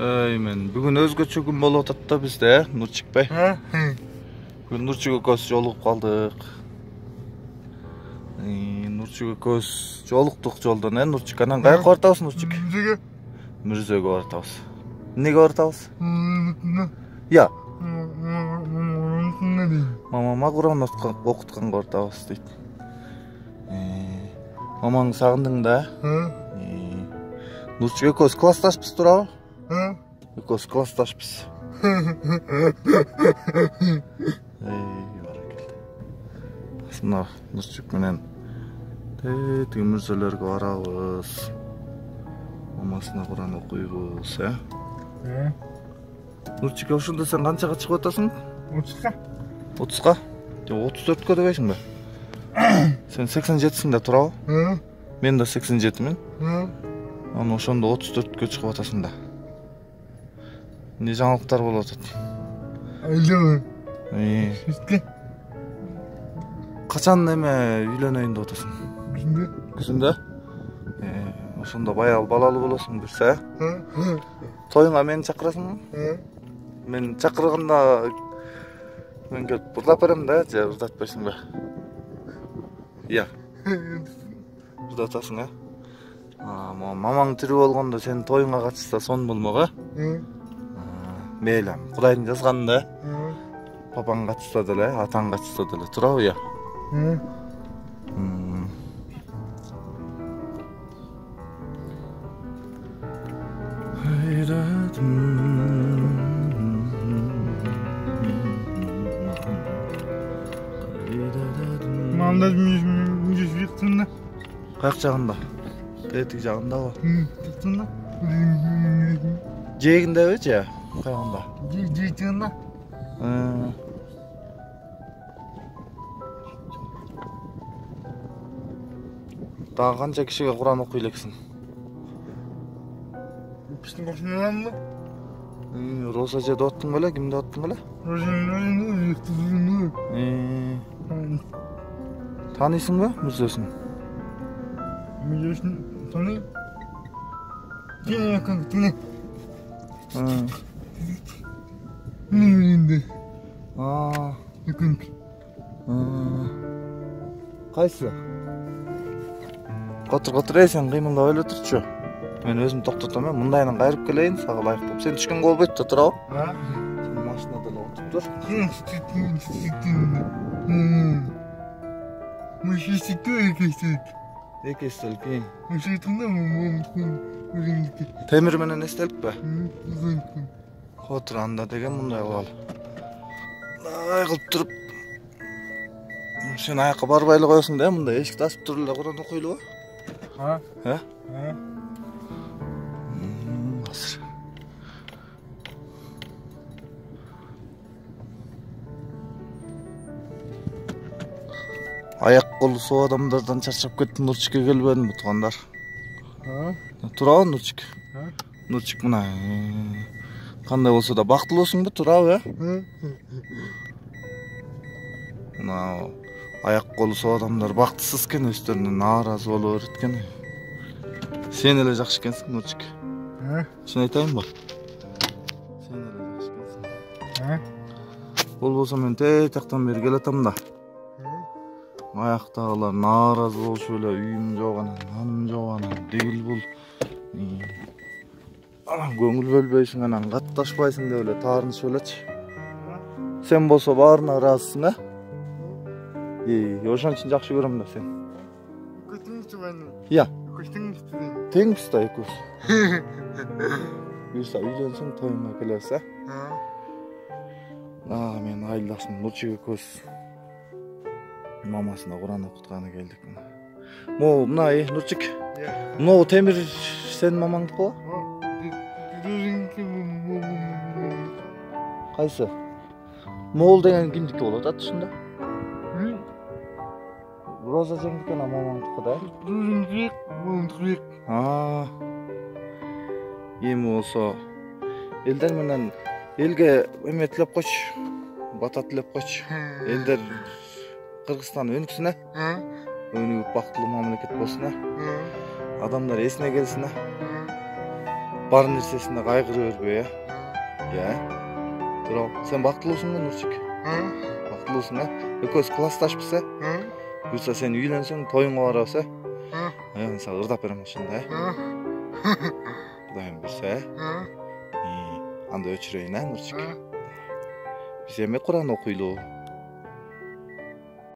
Мен бүгін өзгөчө күн болуп атат да бизде, Нурчик бей. Бүгүн Нурчик экөөбүз жолугуп калдык. Нурчик экөөбүз жолуктук жолдон, Нурчик. Анан кайерге баратабыз, Нурчик? Мүрзөгө баратабыз. Эмнеге баратабыз? Я. Мамама Куран окутканга баратабыз дейт. Мамаңды сагындың да? Нурчик экөөбүз классташпыз турабы? Экөөбүз классташпыз. Мына Нурчик менен тиги мүрзөлөргө барабыз. Мамасына Куран окуйбуз, Нурчик, ошондо сен канчага чыгып атасың? 30га. 30га? Жок, 34кө дебейсиңби? Сен 87сиң да турабы? Мен да 87мен. Анан ошондо 34кө чыгып атасың да. Не жаңылыктар болуп атат? Качан эме үйлөнөйүн деп атасың? Күзүндө? Ошондо баягы балалуу болосуң бирсе, тоюңа мени чакырасың? Мен чакырганда мен келип ырдап берем да, же ырдатпайсыңбы? Ия. Ырдатасың, Мамаң тирүү болгондо сенин тоюңа катышса сон болмок, Мейлі, Кудайдын жазганында, папаң катышса деле, атаң катышса деле, турабы, я? Мамда жүз жыктында. Каяк жагында? Тетик жагындабы? Жыктында. Жээгиндеби же? Каягында? Жыктында. Дагы канча кишиге Куран окуй элексиң? Биздин кошуналармы? Роза же деп аттың беле? Ким деп аттың беле? Таанысыңбы мүрзөсүн? Мүрзөсүн тааныйм. Тине. Мүрзөндө. Экинчи. Кайсы? Котур сен кыймылдап эле турчу. Мен өзүм токтотом, мындайынан кайрып келейин, сага ылайык болуп. Сен түшкөнгө болбойт да, турабы? Сен машинада эле отуруп тур. Эки эстелик. Темир менен эстеликпи? Отур анда деген мындай кылалы. Мындай кылып туруп. Сен аякка барбай эле коесуң да, мындай эшикти ачып туруп эле Куран окуйлубу? Азыр. Аяк колу соо адамдардан чарчап кеттим, Нурчикке келбедимби, туугандар? Турабы, Нурчик? Нурчик мына кандай болсо да бактылуусуңбу, турабы, Мына аяк колу соо адамдар бактысыз экен, өздөрүнө нааразы боло берет экен. Сен эле жакшы экенсиң, Нурчик. Чын айтайынбы? Сен эле жакшы экенсиң. Болбосо мен тетактан бери келатам да. Аяктагылар нааразы болушуп эле, үйүм жок анан, наным жок анан, дегил бул. Анан көңүл бөлбөйсүң, анан катташпайсың деп эле таарынышып элечи. Сен болсо баарына ыраазысың, ошон үчүн жакшы көрөм да сен. Я. Теңбиз да экөөбүз. Буюрса үйлөнсөң тоюңа келебиз, Мен айылдашым Нурчик экөөбүз мамасына Куран окутканы келдик мына. Могу мына Нурчик. Могу темир сенин мамаңдыкы го? Кайсы? Моол деген кимдики болот ушунда? Роза жеңдики ана мамаңдыкы да? Мамаңдыкы. Эми болсо элдер менен элге эме тилеп койчу. Бата тилеп койчу. Элдер Кыргызстан өнүксүн, өнүгүп бактылуу мамлекет болсун, адамдар эсине келсин, бар нерсесinde кайгырып өрбөй ya. Туурабы. Sen бактылуусуң да Нурчик? Бактылуусуң а? Экөөбүз классташпыз Буюрса сен үйлөнсөң, тоюңга барабыз Мен сага ырдап берем ошондо Кудайым буйрса Анда өчүрөйүн Нурчик. Биз эми Кур'ан окуйлу.